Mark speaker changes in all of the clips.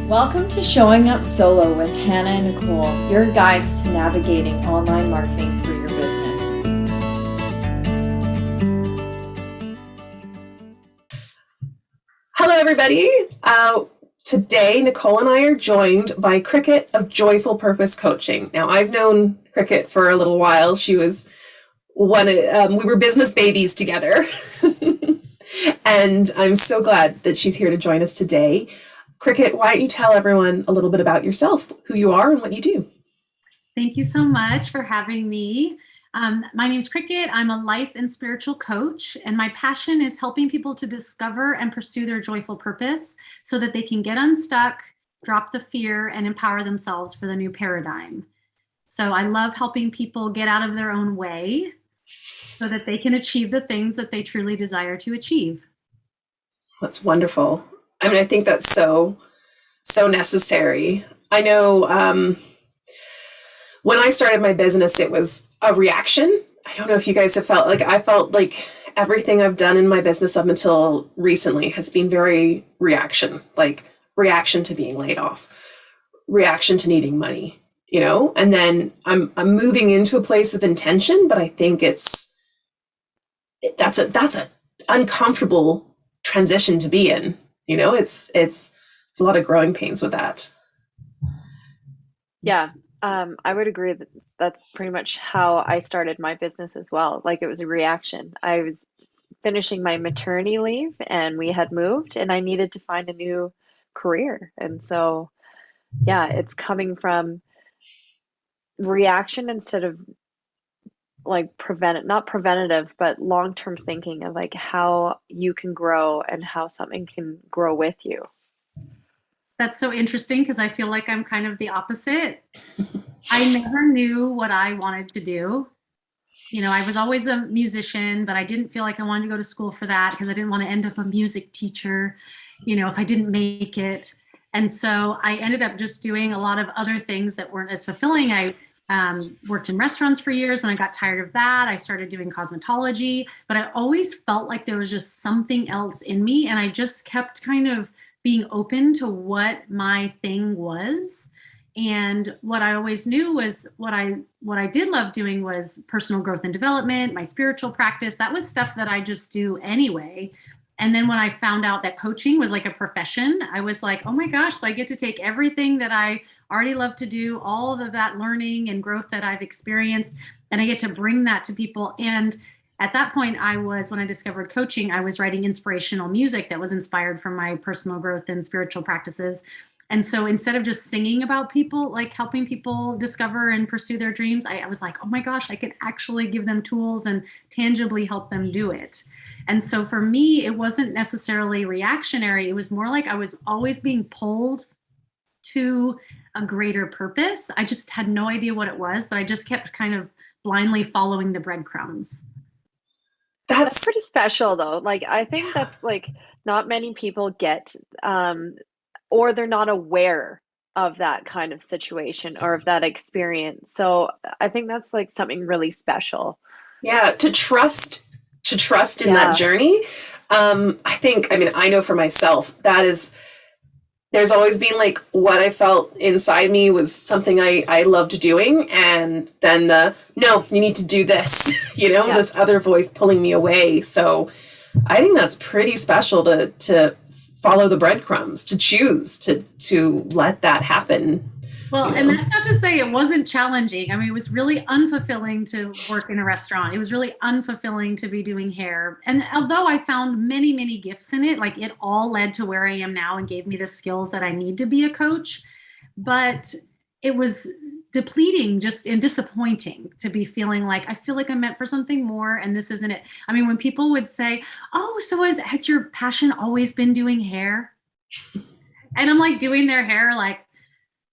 Speaker 1: Welcome to Showing Up Solo with Hannah and Nicole, your guides to navigating online marketing for your business.
Speaker 2: Hello, everybody. Today, Nicole and I are joined by Cricket of Joyful Purpose Coaching. Now, I've known Cricket for a little while. She was we were business babies together. And I'm so glad that she's here to join us today. Cricket, why don't you tell everyone a little bit about yourself, who you are and what you do?
Speaker 3: Thank you so much for having me. My name's Cricket. I'm a life and spiritual coach, and my passion is helping people to discover and pursue their joyful purpose so that they can get unstuck, drop the fear, and empower themselves for the new paradigm. So I love helping people get out of their own way so that they can achieve the things that they truly desire to achieve.
Speaker 2: That's wonderful. I mean, I think that's so necessary. I know when I started my business, it was a reaction. I don't know if you guys have felt like I felt like everything I've done in my business up until recently has been very reaction, like reaction to being laid off, reaction to needing money, and then I'm moving into a place of intention, but I think that's a uncomfortable transition to be in. It's a lot of growing pains with that.
Speaker 4: Yeah, I would agree that that's pretty much how I started my business as well. Like, it was a reaction. I was finishing my maternity leave and we had moved and I needed to find a new career. And so, yeah, it's coming from reaction instead of like not preventative, but long-term thinking of like how you can grow and how something can grow with you.
Speaker 3: That's so interesting because I feel like I'm kind of the opposite. I never knew what I wanted to do. I was always a musician, but I didn't feel like I wanted to go to school for that because I didn't want to end up a music teacher, if I didn't make it. And so I ended up just doing a lot of other things that weren't as fulfilling. I worked in restaurants for years. When I got tired of that, I started doing cosmetology, but I always felt like there was just something else in me. And I just kept kind of being open to what my thing was. And what I always knew was what I did love doing was personal growth and development, my spiritual practice. That was stuff that I just do anyway. And then when I found out that coaching was like a profession, I was like, oh my gosh, so I get to take everything that I already love to do, all of that learning and growth that I've experienced, and I get to bring that to people. And at that point, when I discovered coaching, I was writing inspirational music that was inspired from my personal growth and spiritual practices. And so instead of just singing about people, like helping people discover and pursue their dreams, I was like, oh my gosh, I can actually give them tools and tangibly help them do it. And so for me, it wasn't necessarily reactionary. It was more like I was always being pulled to a greater purpose. I just had no idea what it was, but I just kept kind of blindly following the breadcrumbs.
Speaker 4: That's pretty special though. Like, I think that's like not many people get, or they're not aware of that kind of situation or of that experience. So I think that's like something really special.
Speaker 2: Yeah, to trust in that journey. I know for myself, there's always been like what I felt inside me was something I loved doing. And then no, you need to do this, this other voice pulling me away. So I think that's pretty special to follow the breadcrumbs, to choose to let that happen.
Speaker 3: Well, and that's not to say it wasn't challenging. I mean, it was really unfulfilling to work in a restaurant. It was really unfulfilling to be doing hair. And although I found many, many gifts in it, like it all led to where I am now and gave me the skills that I need to be a coach. But it was depleting and disappointing to be feeling like, I feel like I'm meant for something more and this isn't it. I mean, when people would say, oh, so has your passion always been doing hair? And I'm like doing their hair like,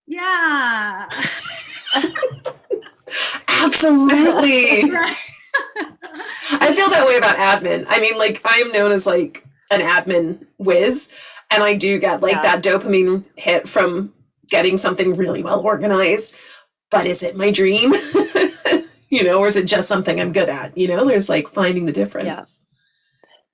Speaker 3: yeah.
Speaker 2: Absolutely.
Speaker 3: Right.
Speaker 2: I feel that way about admin. I mean, like, I am known as like an admin whiz, and I do get like that dopamine hit from getting something really well organized. But is it my dream? Or is it just something I'm good at? There's like finding the difference.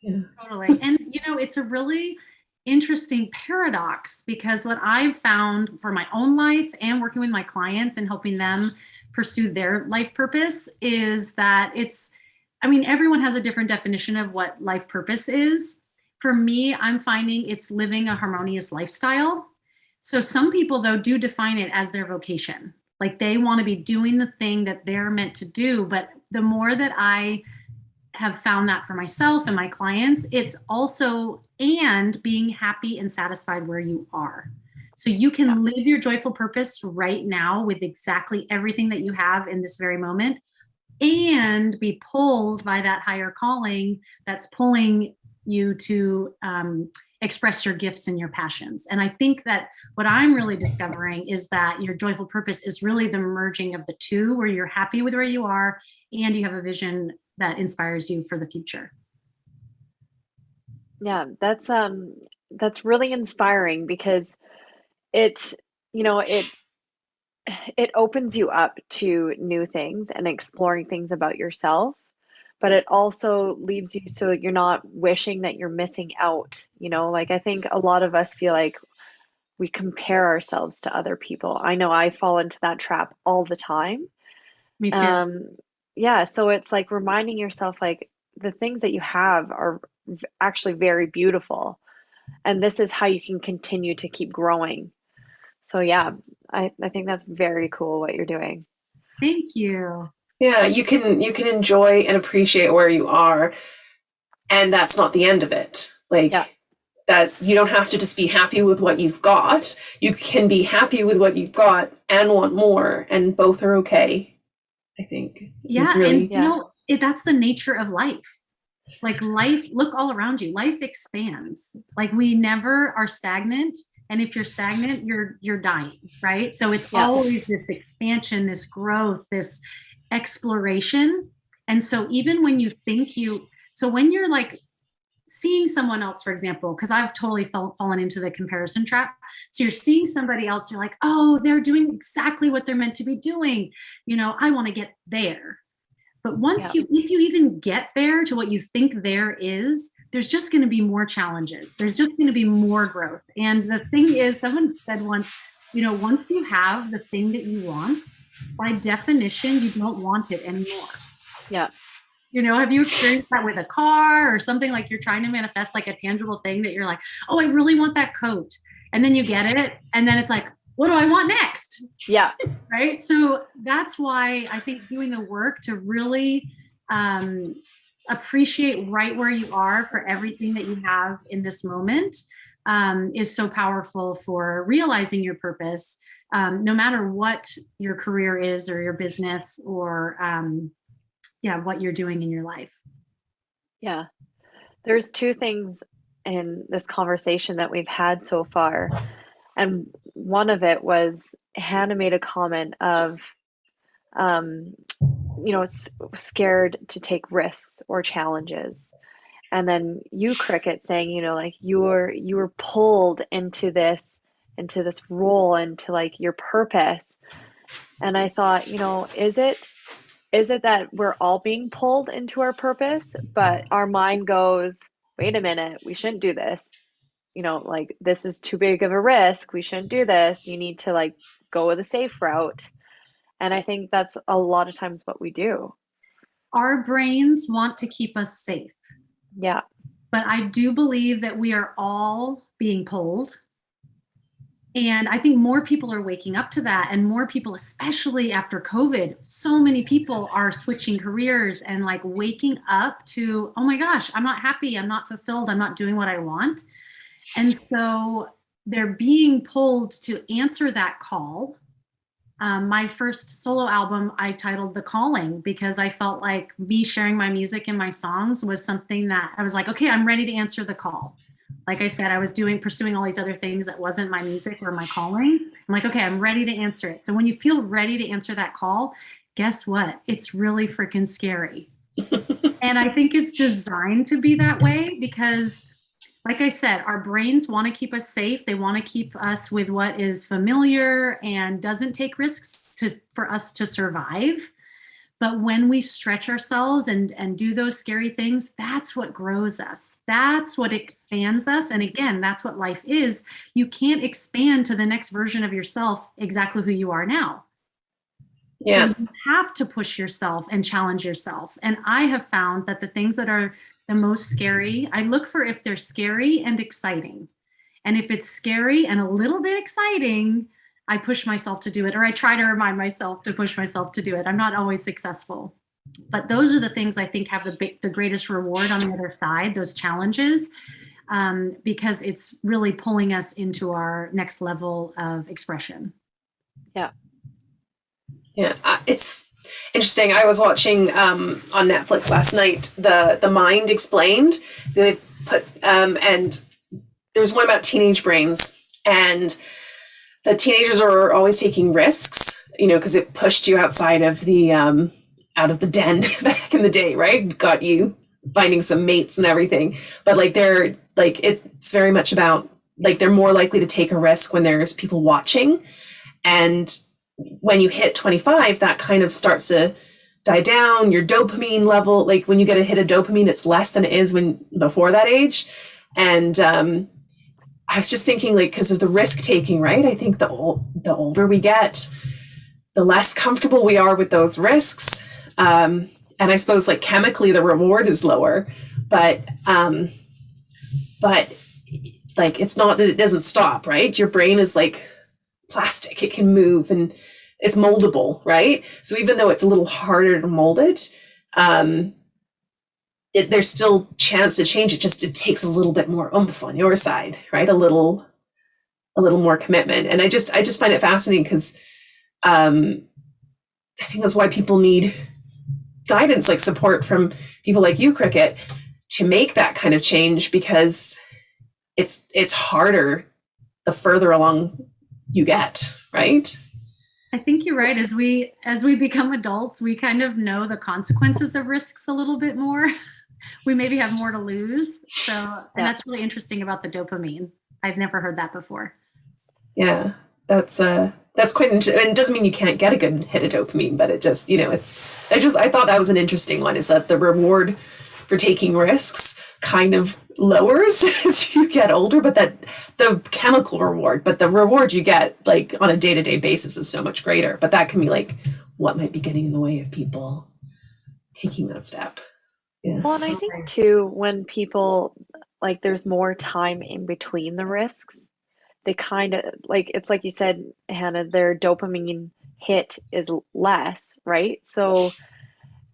Speaker 3: Yeah. Totally. And it's a really interesting paradox, because what I've found for my own life and working with my clients and helping them pursue their life purpose is that everyone has a different definition of what life purpose is. For me, I'm finding it's living a harmonious lifestyle. So some people, though, do define it as their vocation. Like they want to be doing the thing that they're meant to do. But the more that I have found that for myself and my clients, it's also and being happy and satisfied where you are. So you can live your joyful purpose right now with exactly everything that you have in this very moment, and be pulled by that higher calling that's pulling you to express your gifts and your passions. And I think that what I'm really discovering is that your joyful purpose is really the merging of the two, where you're happy with where you are and you have a vision that inspires you for the future.
Speaker 4: Yeah, that's really inspiring because it, you know, it opens you up to new things and exploring things about yourself, but it also leaves you so you're not wishing that you're missing out. Like I think a lot of us feel like we compare ourselves to other people. I know I fall into that trap all the time.
Speaker 3: Me too.
Speaker 4: Yeah, so it's like reminding yourself like the things that you have are actually very beautiful, and this is how you can continue to keep growing. So yeah, I think that's very cool what you're doing.
Speaker 3: Thank you.
Speaker 2: Yeah, you can enjoy and appreciate where you are, and that's not the end of it. Like
Speaker 4: Yeah,
Speaker 2: that you don't have to just be happy with what you've got. You can be happy with what you've got and want more, and both are okay. I think
Speaker 3: Yeah.
Speaker 2: really,
Speaker 3: And
Speaker 4: yeah,
Speaker 3: that's the nature of life. Like life, look all around you. Life expands. Like we never are stagnant. And if you're stagnant, you're dying, right? So it's
Speaker 4: yeah,
Speaker 3: always this expansion, this growth, this exploration. And so even when you think so when you're like seeing someone else, for example, because I've totally fallen into the comparison trap. So you're seeing somebody else, you're like, oh, they're doing exactly what they're meant to be doing. I want to get there. But
Speaker 4: yeah,
Speaker 3: if you even get there to what you think there is, there's just going to be more challenges. There's just going to be more growth. And the thing is, someone said once, once you have the thing that you want, by definition, you don't want it anymore.
Speaker 4: yeah,
Speaker 3: Have you experienced that with a car or something? Like you're trying to manifest like a tangible thing that you're like, oh, I really want that coat. And then you get it. And then it's like, what do I want next?
Speaker 4: yeah,
Speaker 3: Right. So that's why I think doing the work to really appreciate right where you are for everything that you have in this moment is so powerful for realizing your purpose, no matter what your career is or your business or what you're doing in your life.
Speaker 4: yeah. There's two things in this conversation that we've had so far. And one of it was Hannah made a comment of, um, it's scared to take risks or challenges. And then you, Cricket, saying, like you were pulled into this role, into like your purpose. And I thought, is it that we're all being pulled into our purpose, but our mind goes, wait a minute, we shouldn't do this. Like this is too big of a risk. We shouldn't do this. You need to like go the safe route. And I think that's a lot of times what we do.
Speaker 3: Our brains want to keep us safe.
Speaker 4: Yeah.
Speaker 3: But I do believe that we are all being pulled. And I think more people are waking up to that, and more people, especially after COVID, so many people are switching careers and like waking up to, oh my gosh, I'm not happy. I'm not fulfilled. I'm not doing what I want. And so they're being pulled to answer that call. My first solo album, I titled The Calling, because I felt like me sharing my music and my songs was something that I was like, okay, I'm ready to answer the call. Like I said, I was pursuing all these other things that wasn't my music or my calling. I'm like, okay, I'm ready to answer it. So when you feel ready to answer that call, guess what? It's really freaking scary. And I think it's designed to be that way because, like I said, our brains want to keep us safe. They want to keep us with what is familiar and doesn't take risks for us to survive. But when we stretch ourselves and do those scary things, that's what grows us. That's what expands us. And again, that's what life is. You can't expand to the next version of yourself exactly who you are now.
Speaker 2: Yeah.
Speaker 3: So you have to push yourself and challenge yourself. And I have found that the things that are the most scary, I look for if they're scary and exciting. And if it's scary and a little bit exciting, I push myself to do it, or I try to remind myself to push myself to do it. I'm not always successful, but those are the things I think have the greatest reward on the other side, those challenges, because it's really pulling us into our next level of expression.
Speaker 4: Yeah.
Speaker 2: Yeah, it's interesting. I was watching on Netflix last night, the Mind Explained. They put and there was one about teenage brains, and the teenagers are always taking risks, because it pushed you outside of the den back in the day, right? Got you finding some mates and everything. But they're it's very much about they're more likely to take a risk when there's people watching, and when you hit 25, that kind of starts to die down. Your dopamine level, when you get a hit of dopamine, it's less than it is when before that age. And I was just thinking, because of the risk taking, right? I think the older we get, the less comfortable we are with those risks. And I suppose chemically the reward is lower, but it's not that it doesn't stop, right? Your brain is plastic. It can move and it's moldable, right? So even though it's a little harder to mold it, there's still chance to change it. Just it takes a little bit more oomph on your side, right? A little more commitment. And I just find it fascinating because I think that's why people need guidance, support from people like you, Cricket, to make that kind of change, because it's harder the further along you get, right?
Speaker 3: I think you're right. As we become adults, we kind of know the consequences of risks a little bit more. We maybe have more to lose. So, and that's really interesting about the dopamine. I've never heard that before.
Speaker 2: Yeah, that's quite interesting. And it doesn't mean you can't get a good hit of dopamine, but it just, I thought that was an interesting one, is that the reward for taking risks kind of lowers as you get older, but that the chemical reward, but the reward you get on a day-to-day basis is so much greater. But that can be what might be getting in the way of people taking that step. Yeah.
Speaker 4: Well, and I think too, when people there's more time in between the risks, they kind of it's like you said, Hannah, their dopamine hit is less, right? So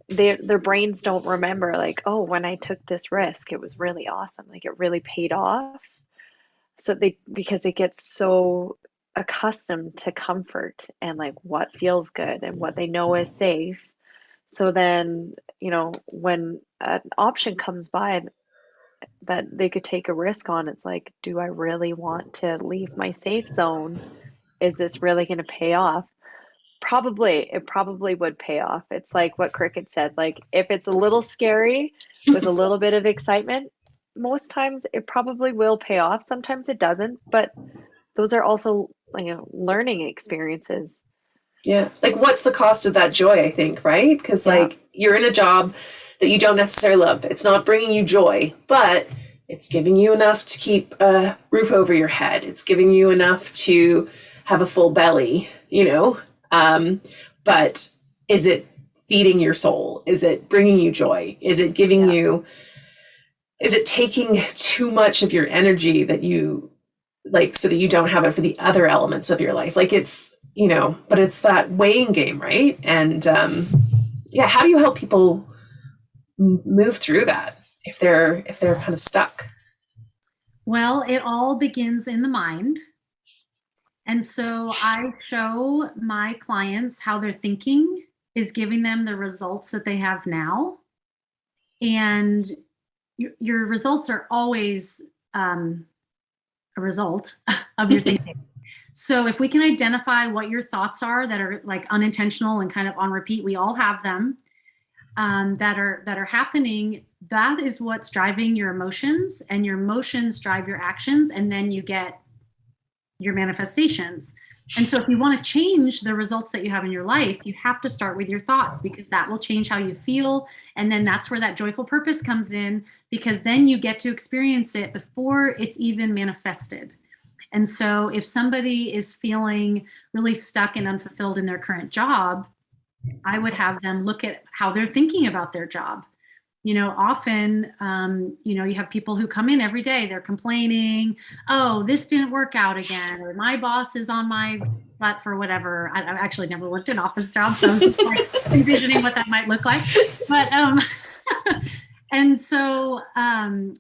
Speaker 4: their brains don't remember oh, when I took this risk, it was really awesome. It really paid off. So because they get so accustomed to comfort and what feels good and what they know is safe. So then, when an option comes by that they could take a risk on, it's do I really want to leave my safe zone? Is this really going to pay off? It probably would pay off. It's what Cricket said. If it's a little scary with a little bit of excitement, most times it probably will pay off. Sometimes it doesn't, but those are also learning experiences.
Speaker 2: Yeah. What's the cost of that joy, I think, right? Because you're in a job that you don't necessarily love. It's not bringing you joy, but it's giving you enough to keep a roof over your head. It's giving you enough to have a full belly, but is it feeding your soul? Is it bringing you joy? Is it giving you, is it taking too much of your energy that you so that you don't have it for the other elements of your life? It's, but it's that weighing game, right? And how do you help people move through that if they're kind of stuck?
Speaker 3: Well, it all begins in the mind. And so I show my clients how their thinking is giving them the results that they have now. And your results are always a result of your thinking. So if we can identify what your thoughts are that are unintentional and kind of on repeat, we all have them, that are happening. That is what's driving your emotions, and your emotions drive your actions, and then you get your manifestations. And so if you want to change the results that you have in your life, you have to start with your thoughts, because that will change how you feel. And then that's where that joyful purpose comes in, because then you get to experience it before it's even manifested. And so if somebody is feeling really stuck and unfulfilled in their current job, I would have them look at how they're thinking about their job. Often, you have people who come in every day, they're complaining, oh, this didn't work out again, or my boss is on my butt for whatever. I've actually never worked an office job, so I'm just like envisioning what that might look like. But, and so,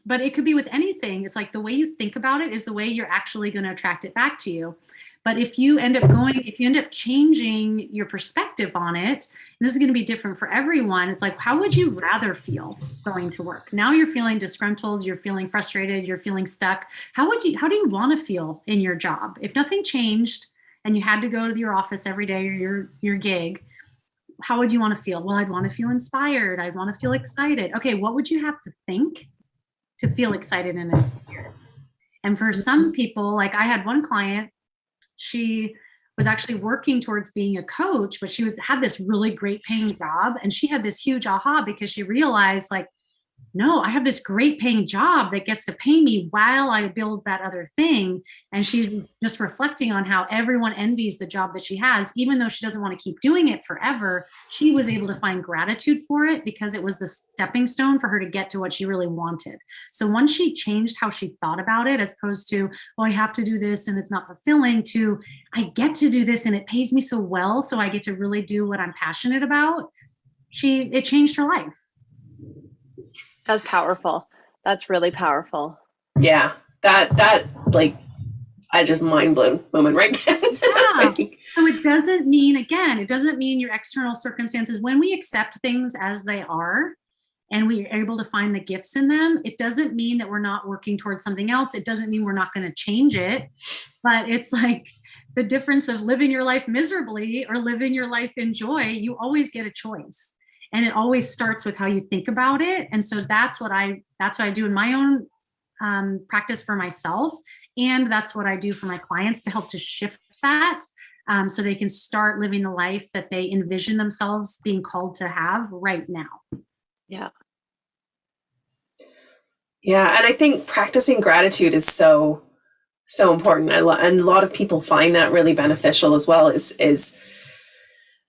Speaker 3: but it could be with anything. It's like the way you think about it is the way you're actually going to attract it back to you. But if you end up changing your perspective on it, and this is going to be different for everyone. It's like, how would you rather feel going to work? Now you're feeling disgruntled, you're feeling frustrated, you're feeling stuck. How do you want to feel in your job? If nothing changed and you had to go to your office every day or your gig, how would you want to feel? Well, I'd want to feel inspired. I'd want to feel excited. Okay, what would you have to think to feel excited and inspired? And for some people, like I had one client, she was actually working towards being a coach, but she had this really great paying job. And she had this huge aha because she realized, like, no, I have this great paying job that gets to pay me while I build that other thing. And she's just reflecting on how everyone envies the job that she has, even though she doesn't want to keep doing it forever. She was able to find gratitude for it because it was the stepping stone for her to get to what she really wanted. So once she changed how she thought about it, as opposed to, well, I have to do this and it's not fulfilling, to I get to do this and it pays me so well, so I get to really do what I'm passionate about, it changed her life.
Speaker 4: That's powerful. That's really powerful.
Speaker 2: Yeah. That like, I just mind blown moment right there.
Speaker 3: Yeah. So it doesn't mean your external circumstances, when we accept things as they are and we are able to find the gifts in them, it doesn't mean that we're not working towards something else. It doesn't mean we're not going to change it. But it's like the difference of living your life miserably or living your life in joy. You always get a choice. And it always starts with how you think about it. And so that's what I do in my own practice for myself. And that's what I do for my clients to help to shift that, so they can start living the life that they envision themselves being called to have right now.
Speaker 4: Yeah.
Speaker 2: Yeah. And I think practicing gratitude is so important. And a lot of people find that really beneficial as well. Is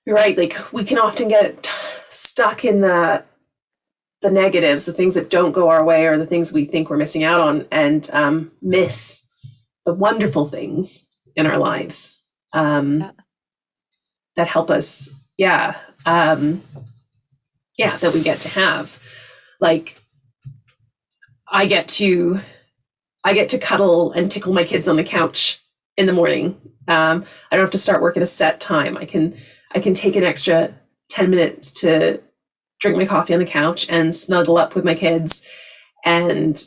Speaker 2: you're right. Like, we can often get stuck in the negatives, the things that don't go our way, or the things we think we're missing out on, and miss the wonderful things in our lives that help us. Yeah. That we get to have. Like, I get to cuddle and tickle my kids on the couch in the morning. I don't have to start work at a set time. I can take an extra 10 minutes to drink my coffee on the couch and snuggle up with my kids. And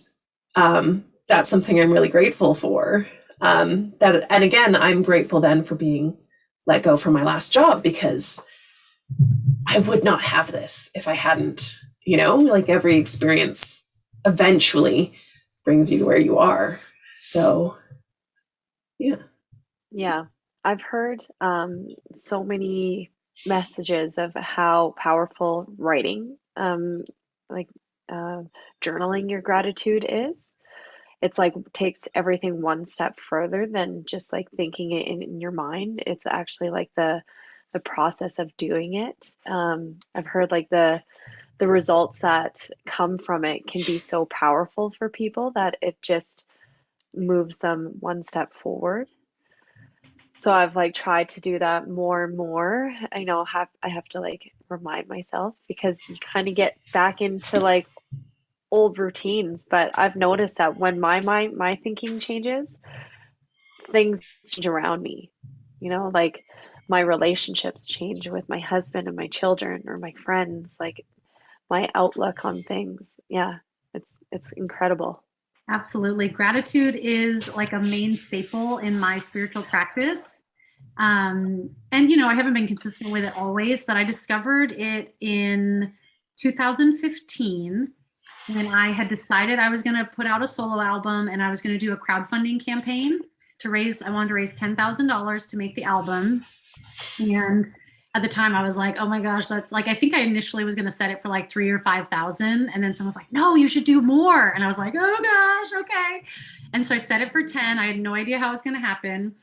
Speaker 2: that's something I'm really grateful for. And again, I'm grateful then for being let go from my last job, because I would not have this if I hadn't, like, every experience eventually brings you to where you are. So, yeah.
Speaker 4: Yeah. I've heard so many messages of how powerful writing, journaling your gratitude is. It's like takes everything one step further than just like thinking it in your mind. It's actually like the process of doing it. I've heard like the results that come from it can be so powerful for people that it just moves them one step forward. So I've like tried to do that more and more. I know I have to like remind myself, because you kind of get back into like old routines. But I've noticed that when my thinking changes, things change around me. Like my relationships change with my husband and my children or my friends, like my outlook on things. Yeah, it's incredible.
Speaker 3: Absolutely. Gratitude is like a main staple in my spiritual practice. And, I haven't been consistent with it always, but I discovered it in 2015 when I had decided I was going to put out a solo album and I was going to do a crowdfunding campaign. I wanted to raise $10,000 to make the album. And at the time I was like, oh my gosh, that's like, I think I initially was going to set it for like 3 or 5,000. And then someone was like, no, you should do more. And I was like, oh gosh, okay. And so I set it for 10. I had no idea how it was going to happen.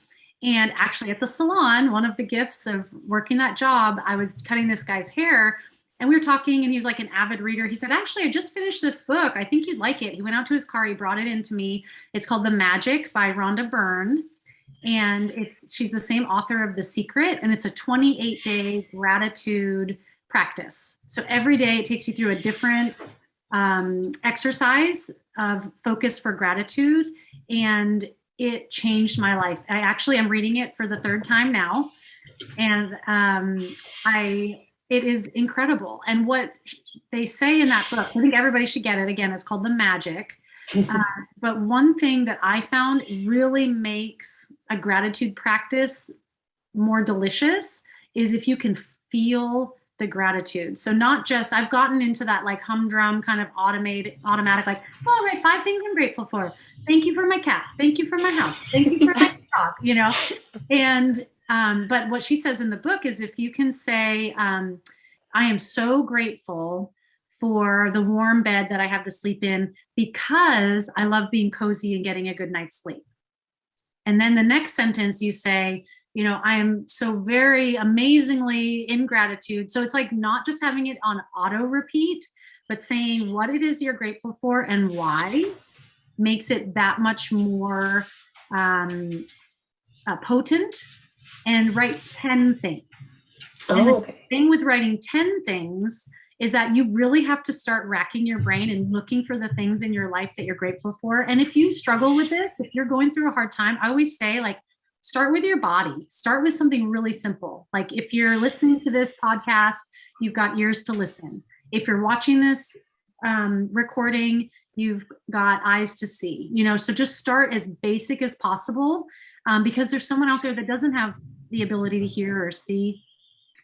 Speaker 3: And actually at the salon, one of the gifts of working that job, I was cutting this guy's hair and we were talking and he was like an avid reader. He said, actually, I just finished this book. I think you'd like it. He went out to his car. He brought it in to me. It's called The Magic by Rhonda Byrne. And she's the same author of The Secret. And it's a 28-day gratitude practice. So every day it takes you through a different exercise of focus for gratitude. And it changed my life. I'm reading it for the 3rd time now. And it is incredible. And what they say in that book, I think everybody should get it. Again, it's called The Magic. But one thing that I found really makes a gratitude practice more delicious is if you can feel the gratitude. So not just, I've gotten into that like humdrum kind of automatic, like, all right, 5 things I'm grateful for. Thank you for my cat. Thank you for my house. Thank you for my dog, And, but what she says in the book is if you can say, I am so grateful for the warm bed that I have to sleep in because I love being cozy and getting a good night's sleep. And then the next sentence you say, I am so very amazingly in gratitude. So it's like not just having it on auto repeat, but saying what it is you're grateful for and why makes it that much more potent. And write 10 things. And
Speaker 2: Oh, okay.
Speaker 3: The thing with writing 10 things is that you really have to start racking your brain and looking for the things in your life that you're grateful for. And if you struggle with this, if you're going through a hard time, I always say, like, start with your body. Start with something really simple. Like if you're listening to this podcast, you've got ears to listen. If you're watching this recording, you've got eyes to see. So just start as basic as possible because there's someone out there that doesn't have the ability to hear or see.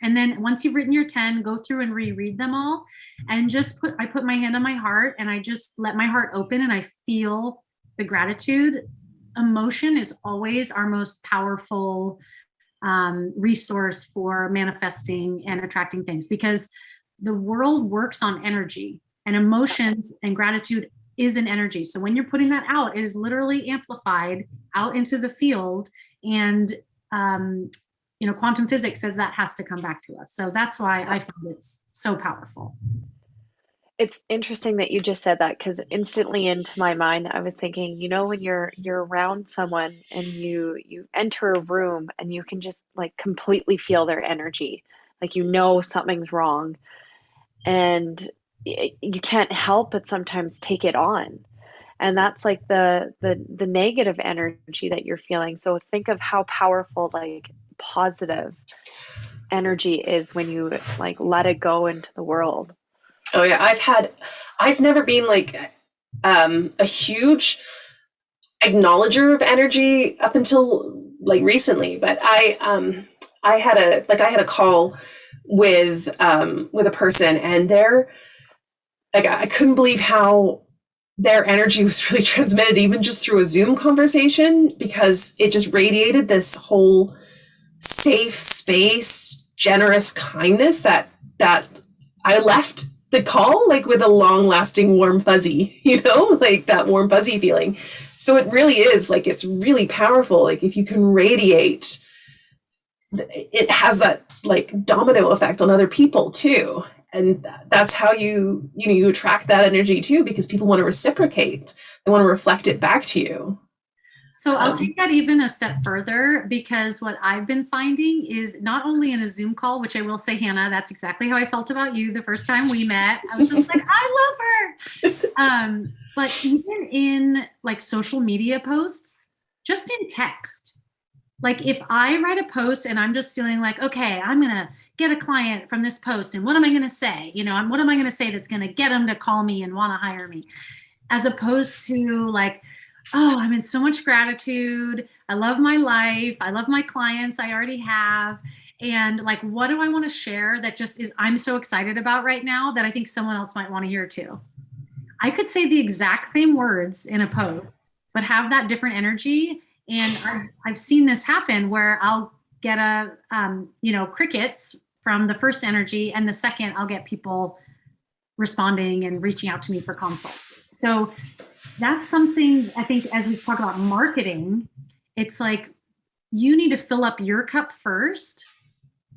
Speaker 3: And then once you've written your 10, go through and reread them all and I put my hand on my heart and I just let my heart open and I feel the gratitude. Emotion is always our most powerful resource for manifesting and attracting things because the world works on energy and emotions and gratitude is an energy. So when you're putting that out, it is literally amplified out into the field and quantum physics says that has to come back to us. So that's why I find it's so powerful.
Speaker 4: It's interesting that you just said that because instantly into my mind, I was thinking, when you're around someone and you enter a room and you can just like completely feel their energy, like something's wrong, and you can't help but sometimes take it on. And that's like the negative energy that you're feeling. So think of how powerful like positive energy is when you like let it go into the world.
Speaker 2: Oh yeah, I've never been like a huge acknowledger of energy up until like recently, but I had a call with a person and I couldn't believe how their energy was really transmitted even just through a Zoom conversation because it just radiated this whole safe space, generous kindness that I left the call like with a long lasting warm fuzzy, like that warm fuzzy feeling. So it really is like, it's really powerful. Like if you can radiate, it has that like domino effect on other people too. And that's how you attract that energy too, because people want to reciprocate. They want to reflect it back to you.
Speaker 3: So I'll take that even a step further because what I've been finding is not only in a Zoom call, which I will say, Hannah, that's exactly how I felt about you the first time we met. I was just like, I love her. But even in like social media posts, just in text. Like if I write a post and I'm just feeling like, okay, I'm going to get a client from this post and what am I going to say? What am I going to say that's going to get them to call me and want to hire me? As opposed to like, oh, I'm in so much gratitude. I love my life. I love my clients I already have. And like, what do I want to share that just is, I'm so excited about right now that I think someone else might want to hear too. I could say the exact same words in a post, but have that different energy. And I've seen this happen where I'll get crickets from the first energy, and the second I'll get people responding and reaching out to me for consult. So that's something I think as we talk about marketing, it's like you need to fill up your cup first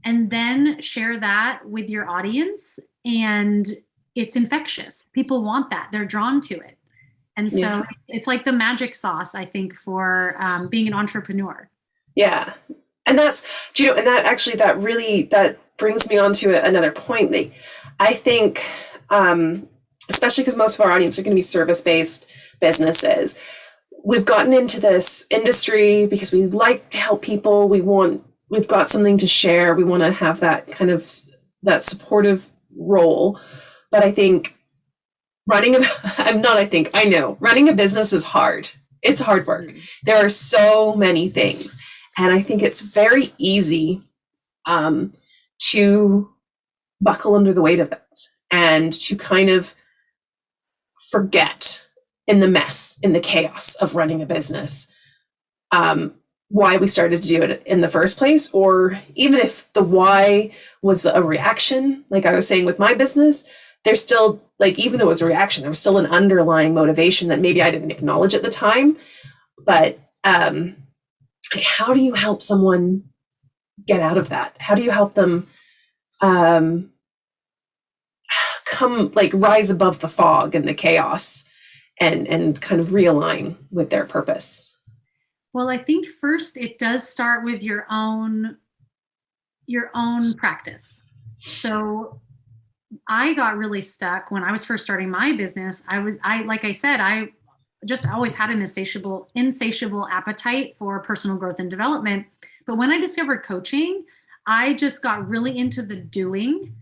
Speaker 3: and then share that with your audience. And it's infectious. People want that. They're drawn to it. And so it's like the magic sauce, I think, for being an entrepreneur.
Speaker 2: Yeah. And that's, and that brings me on to another point. I think, especially because most of our audience are going to be service-based businesses, we've gotten into this industry because we like to help people. We've got something to share. We want to have that kind of, that supportive role. But I think running a business is hard. It's hard work. There are so many things. And I think it's very easy to buckle under the weight of that and to kind of forget in the mess, in the chaos of running a business, why we started to do it in the first place. Or even if the why was a reaction, like I was saying with my business, there's still, like, even though it was a reaction, there was still an underlying motivation that maybe I didn't acknowledge at the time. But how do you help someone get out of that? How do you help them rise above the fog and the chaos and kind of realign with their purpose?
Speaker 3: Well, I think first it does start with your own practice. So I got really stuck when I was first starting my business. I just always had an insatiable appetite for personal growth and development. But when I discovered coaching, I just got really into the doing,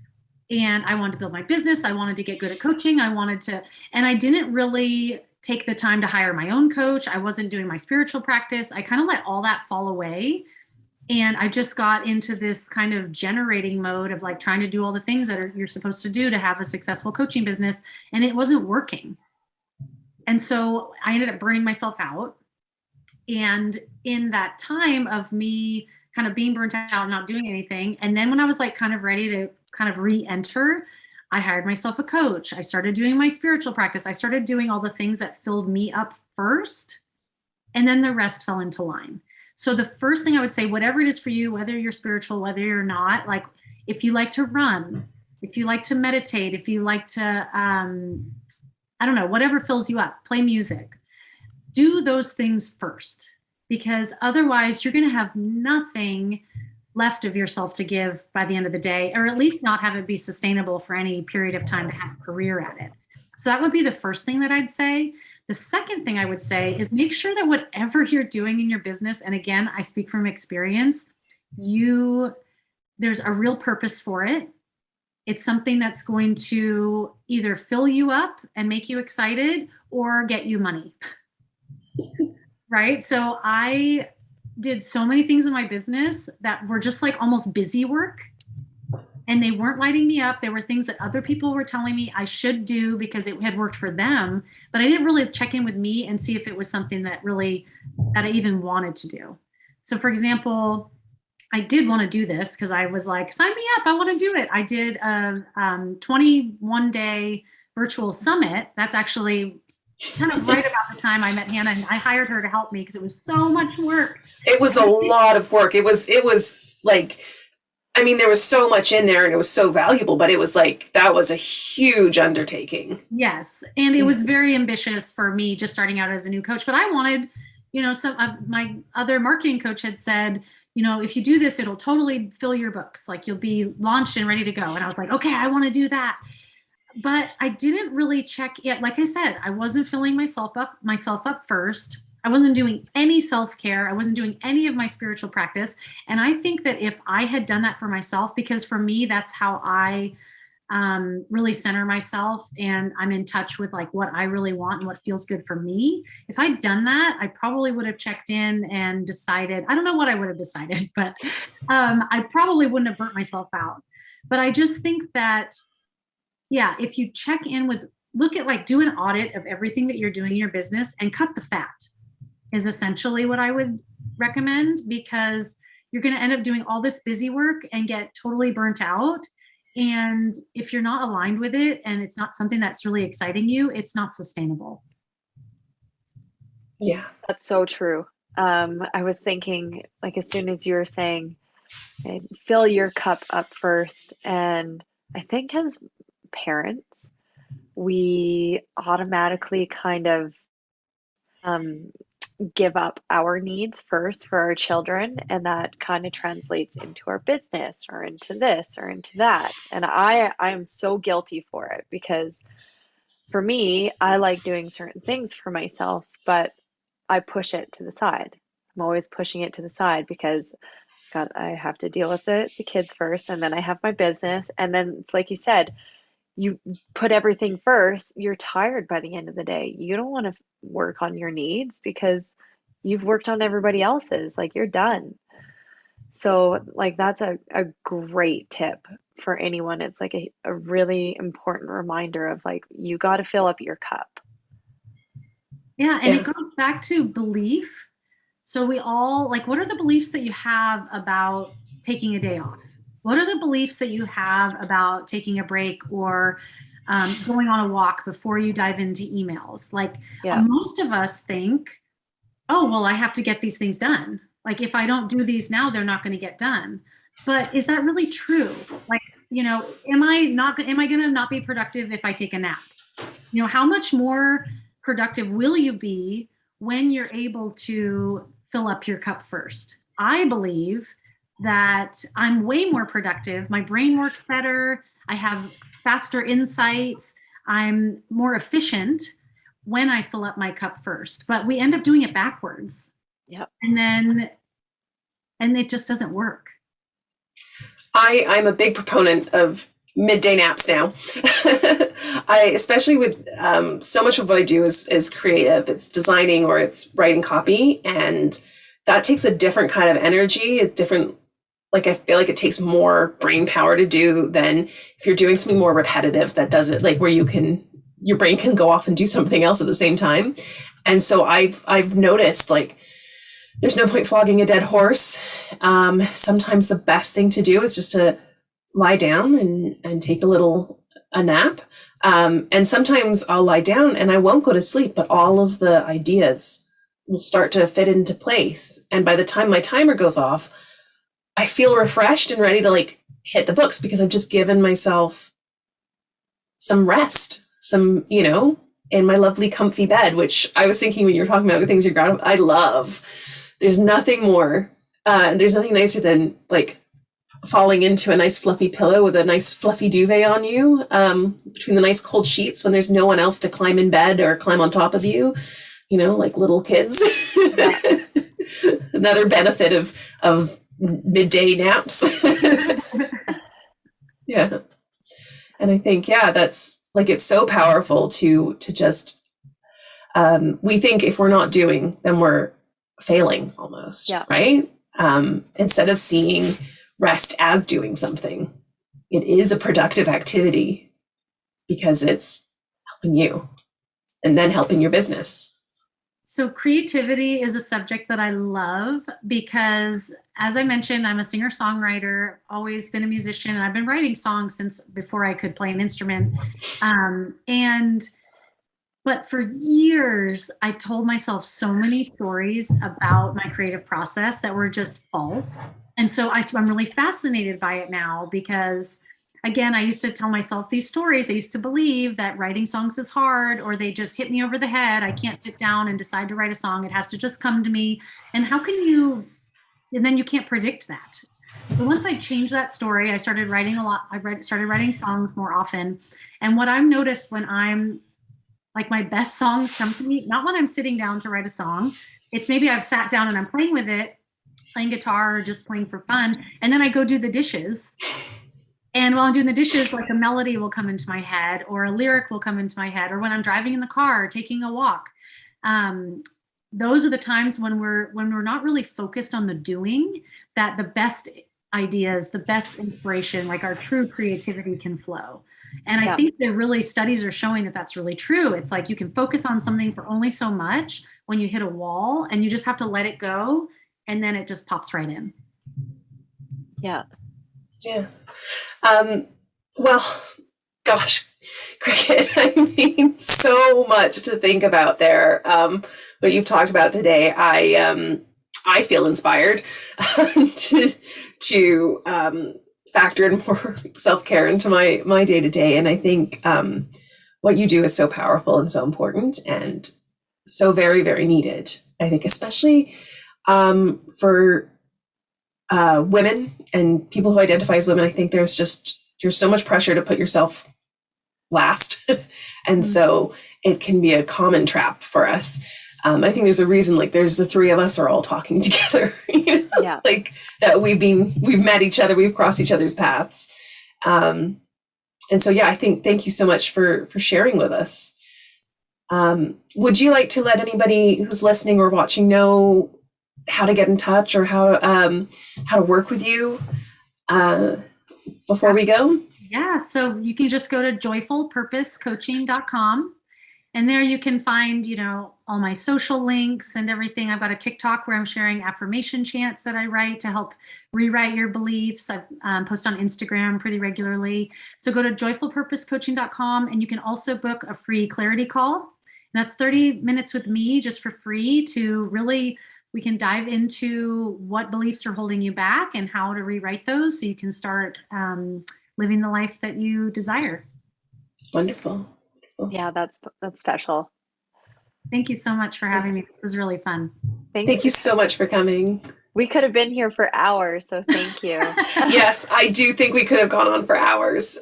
Speaker 3: and I wanted to build my business. I wanted to get good at coaching. And I didn't really take the time to hire my own coach. I wasn't doing my spiritual practice. I kind of let all that fall away. And I just got into this kind of generating mode of like trying to do all the things that you're supposed to do to have a successful coaching business. And it wasn't working. And so I ended up burning myself out. And in that time of me kind of being burnt out, not doing anything. And then when I was like kind of ready to kind of re-enter, I hired myself a coach. I started doing my spiritual practice. I started doing all the things that filled me up first. And then the rest fell into line. So the first thing I would say, whatever it is for you, whether you're spiritual, whether you're not, like if you like to run, if you like to meditate, if you like to, I don't know, whatever fills you up, play music, do those things first, because otherwise you're going to have nothing left of yourself to give by the end of the day, or at least not have it be sustainable for any period of time to have a career at it. So that would be the first thing that I'd say. The second thing I would say is make sure that whatever you're doing in your business, and again, I speak from experience, there's a real purpose for it. It's something that's going to either fill you up and make you excited or get you money, right? So I did so many things in my business that were just like almost busy work. And they weren't lighting me up. There were things that other people were telling me I should do because it had worked for them, but I didn't really check in with me and see if it was something that I even wanted to do. So for example, I did want to do this because I was like, sign me up, I want to do it. I did a 21-day virtual summit. That's actually kind of right about the time I met Hannah, and I hired her to help me because it was so much work.
Speaker 2: It was a lot of work. It was like, I mean, there was so much in there and it was so valuable, but it was like, that was a huge undertaking.
Speaker 3: Yes. And it was very ambitious for me just starting out as a new coach, but I wanted, some of my other marketing coach had said, if you do this, it'll totally fill your books. Like you'll be launched and ready to go. And I was like, okay, I want to do that. But I didn't really check yet. Like I said, I wasn't filling myself up first. I wasn't doing any self-care. I wasn't doing any of my spiritual practice. And I think that if I had done that for myself, because for me, that's how I really center myself and I'm in touch with like what I really want and what feels good for me. If I'd done that, I probably would have checked in and decided, I don't know what I would have decided, but I probably wouldn't have burnt myself out. But I just think that, yeah, if you check in with, do an audit of everything that you're doing in your business and cut the fat. is essentially what I would recommend, because you're going to end up doing all this busy work and get totally burnt out. And if you're not aligned with it and it's not something that's really exciting you, it's not sustainable.
Speaker 2: Yeah.
Speaker 4: That's so true. I was thinking, like, as soon as you were saying, okay, fill your cup up first, and I think as parents, we automatically kind of um, give up our needs first for our children, and that kind of translates into our business or into this or into that. And I am so guilty for it, because for me, I like doing certain things for myself, but I push it to the side. I'm always pushing it to the side because God, I have to deal with the kids first, and then I have my business, and then it's like you said, you put everything first, you're tired by the end of the day. You don't want to work on your needs because you've worked on everybody else's. Like, you're done. So, like, that's a great tip for anyone. It's like a really important reminder of, like, you got to fill up your cup.
Speaker 3: Yeah. And
Speaker 2: Yeah.
Speaker 3: it goes back to belief. So we all, like, what are the beliefs that you have about taking a day off? What are the beliefs that you have about taking a break, or going on a walk before you dive into emails? Like,
Speaker 4: Yeah.
Speaker 3: most of us think, oh, well, I have to get these things done. Like, if I don't do these now, they're not going to get done. But is that really true? Like, am I going to not be productive if I take a nap? How much more productive will you be when you're able to fill up your cup first? I believe that I'm way more productive. My brain works better. I have faster insights. I'm more efficient when I fill up my cup first. But we end up doing it backwards.
Speaker 4: Yep.
Speaker 3: And it just doesn't work.
Speaker 2: I'm a big proponent of midday naps now. Especially with so much of what I do is creative. It's designing or it's writing copy, and that takes a different kind of energy, a different, like, I feel like it takes more brain power to do than if you're doing something more repetitive that does it, like, where your brain can go off and do something else at the same time. And so I've noticed, like, there's no point flogging a dead horse. Sometimes the best thing to do is just to lie down and take a nap. And sometimes I'll lie down and I won't go to sleep, but all of the ideas will start to fit into place. And by the time my timer goes off, I feel refreshed and ready to, like, hit the books, because I've just given myself some rest, in my lovely comfy bed, which I was thinking when you were talking about the things you're proud of, I love. There's nothing nicer than, like, falling into a nice fluffy pillow with a nice fluffy duvet on you, between the nice cold sheets, when there's no one else to climb in bed or climb on top of you, like little kids. Another benefit of midday naps. Yeah. And I think, that's, like, it's so powerful to just, we think if we're not doing, then we're failing almost, right? Instead of seeing rest as doing something, it is a productive activity because it's helping you and then helping your business.
Speaker 3: So creativity is a subject that I love because, as I mentioned, I'm a singer-songwriter, always been a musician, and I've been writing songs since before I could play an instrument. But for years, I told myself so many stories about my creative process that were just false. And so I'm really fascinated by it now because, again, I used to tell myself these stories. I used to believe that writing songs is hard, or they just hit me over the head. I can't sit down and decide to write a song. It has to just come to me. And and then you can't predict that. So once I changed that story, I started writing a lot. Started writing songs more often. And what I've noticed when I'm, like, my best songs come to me, not when I'm sitting down to write a song. It's maybe I've sat down and I'm playing with it, playing guitar or just playing for fun. And then I go do the dishes. And while I'm doing the dishes, like, a melody will come into my head, or a lyric will come into my head, or when I'm driving in the car or taking a walk. Those are the times when we're not really focused on the doing, that the best ideas, the best inspiration, like our true creativity, can flow. And I
Speaker 4: Yeah.
Speaker 3: think that really studies are showing that that's really true. It's like you can focus on something for only so much when you hit a wall, and you just have to let it go, and then it just pops right in.
Speaker 4: Yeah.
Speaker 2: Yeah. Well, gosh, Cricket, I mean, so much to think about there. What you've talked about today, I feel inspired to factor in more self-care into my day-to-day. And I think what you do is so powerful and so important and so very, very needed. I think especially for women and people who identify as women. I think there's so much pressure to put yourself last. And so it can be a common trap for us. I think there's a reason, like there's the three of us are all talking together,
Speaker 4: Yeah.
Speaker 2: like that we've met each other, we've crossed each other's paths. And so, yeah, I think, thank you so much for sharing with us. Would you like to let anybody who's listening or watching know how to get in touch or how to work with you before we go?
Speaker 3: Yeah, so you can just go to joyfulpurposecoaching.com, and there you can find, all my social links and everything. I've got a TikTok where I'm sharing affirmation chants that I write to help rewrite your beliefs. I post on Instagram pretty regularly. So go to joyfulpurposecoaching.com, and you can also book a free clarity call. And that's 30 minutes with me just for free to really, we can dive into what beliefs are holding you back and how to rewrite those so you can start living the life that you desire.
Speaker 2: Wonderful.
Speaker 4: Yeah, that's special.
Speaker 3: Thank you so much for having me. This was really fun.
Speaker 2: Thank you so much for coming.
Speaker 4: We could have been here for hours, so thank you.
Speaker 2: Yes, I do think we could have gone on for hours.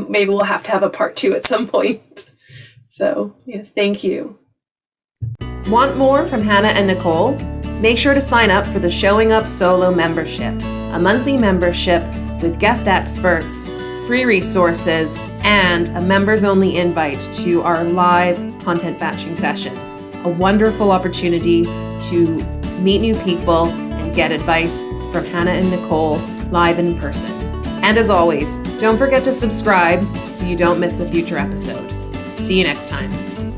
Speaker 2: Maybe we'll have to have a part 2 at some point. So, yes, thank you. Want more from Hannah and Nicole? Make sure to sign up for the Showing Up Solo membership, a monthly membership with guest experts, free resources, and a members-only invite to our live content batching sessions. A wonderful opportunity to meet new people and get advice from Hannah and Nicole live in person. And as always, don't forget to subscribe so you don't miss a future episode. See you next time.